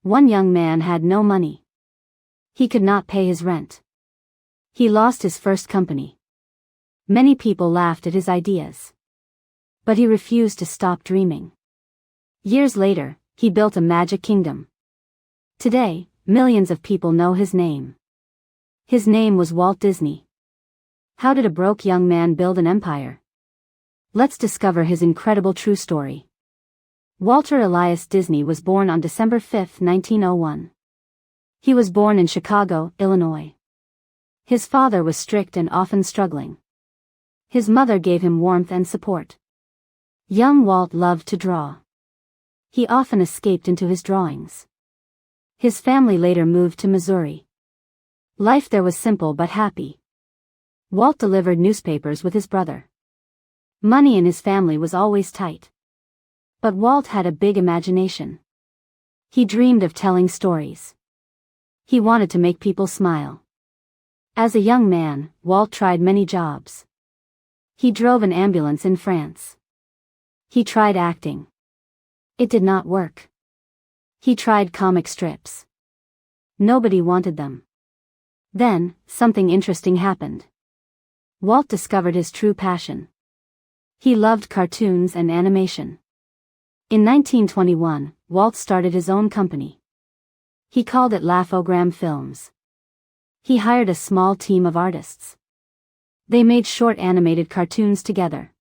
One young man had no money. He could not pay his rent. He lost his first company. Many people laughed at his ideas. But he refused to stop dreaming. Years later, he built a magic kingdom. Today, millions of people know his name. His name was Walt Disney. How did a broke young man build an empire? Let's discover his incredible true story. Walter Elias Disney was born on December 5, 1901. He was born in Chicago, Illinois. His father was strict and often struggling. His mother gave him warmth and support. Young Walt loved to draw. He often escaped into his drawings. His family later moved to Missouri. Life there was simple but happy. Walt delivered newspapers with his brother. Money in his family was always tight. But Walt had a big imagination. He dreamed of telling stories. He wanted to make people smile. As a young man, Walt tried many jobs. He drove an ambulance in France. He tried acting. It did not work. He tried comic strips. Nobody wanted them. Then, something interesting happened. Walt discovered his true passion. He loved cartoons and animation. In 1921, Walt started his own company. He called it Laugh-O-Gram Films. He hired a small team of artists. They made short animated cartoons together.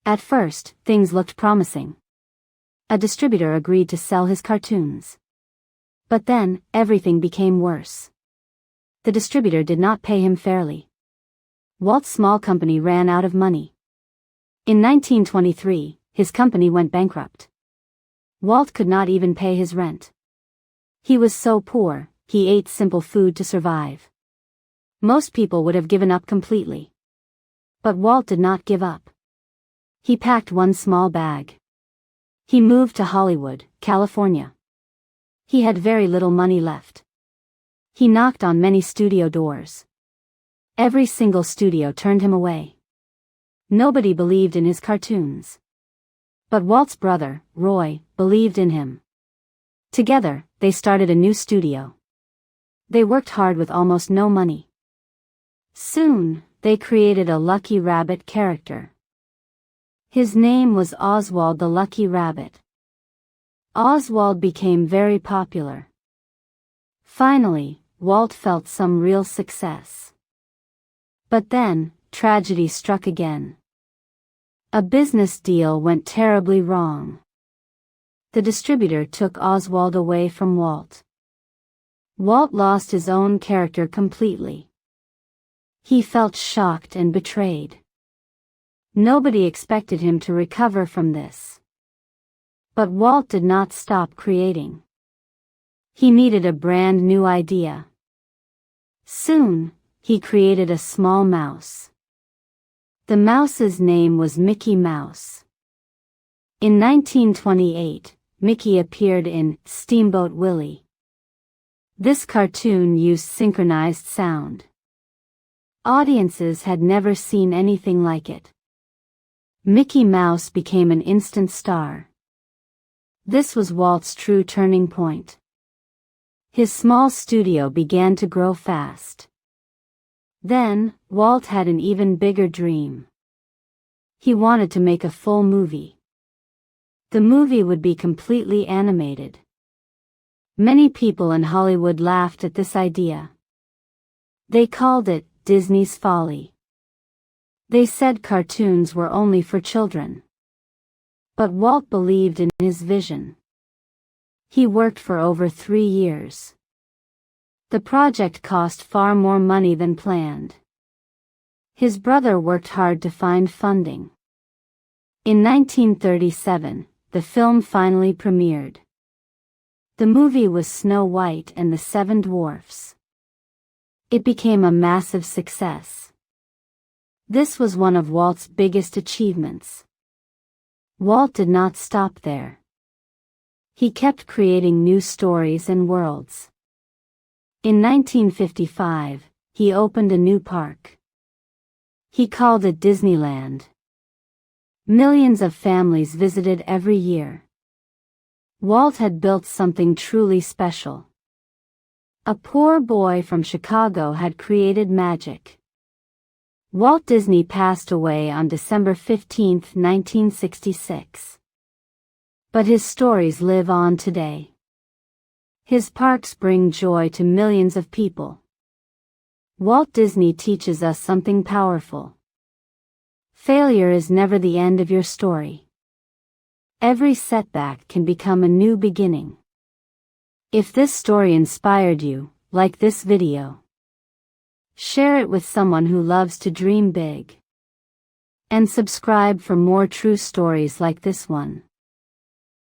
At first, things looked promising. A distributor agreed to sell his cartoons. But then, everything became worse. The distributor did not pay him fairly. Walt's small company ran out of money. In 1923, his company went bankrupt. Walt could not even pay his rent. He was so poor, he ate simple food to survive. Most people would have given up completely. But Walt did not give up. He packed one small bag. He moved to Hollywood, California. He had very little money left. He knocked on many studio doors. Every single studio turned him away. Nobody believed in his cartoons. But Walt's brother, Roy, believed in him. Together, they started a new studio. They worked hard with almost no money. Soon, they created a Lucky Rabbit character. His name was Oswald the Lucky Rabbit. Oswald became very popular. Finally, Walt felt some real success. But then, tragedy struck again. A business deal went terribly wrong. The distributor took Oswald away from Walt. Walt lost his own character completely. He felt shocked and betrayed. Nobody expected him to recover from this. But Walt did not stop creating. He needed a brand new idea. Soon, he created a small mouse. The mouse's name was Mickey Mouse. In 1928, Mickey appeared in Steamboat Willie. This cartoon used synchronized sound. Audiences had never seen anything like it. Mickey Mouse became an instant star. This was Walt's true turning point. His small studio began to grow fast. Then, Walt had an even bigger dream. He wanted to make a full movie. The movie would be completely animated. Many people in Hollywood laughed at this idea. They called it Disney's Folly. They said cartoons were only for children. But Walt believed in his vision. He worked for over 3 years. The project cost far more money than planned. His brother worked hard to find funding. In 1937, the film finally premiered. The movie was Snow White and the Seven Dwarfs. It became a massive success. This was one of Walt's biggest achievements. Walt did not stop there. He kept creating new stories and worlds. In 1955, he opened a new park. He called it Disneyland. Millions of families visited every year. Walt had built something truly special. A poor boy from Chicago had created magic. Walt Disney passed away on December 15, 1966. But his stories live on today. His parks bring joy to millions of people. Walt Disney teaches us something powerful. Failure is never the end of your story. Every setback can become a new beginning. If this story inspired you, like this video. Share it with someone who loves to dream big. And subscribe for more true stories like this one.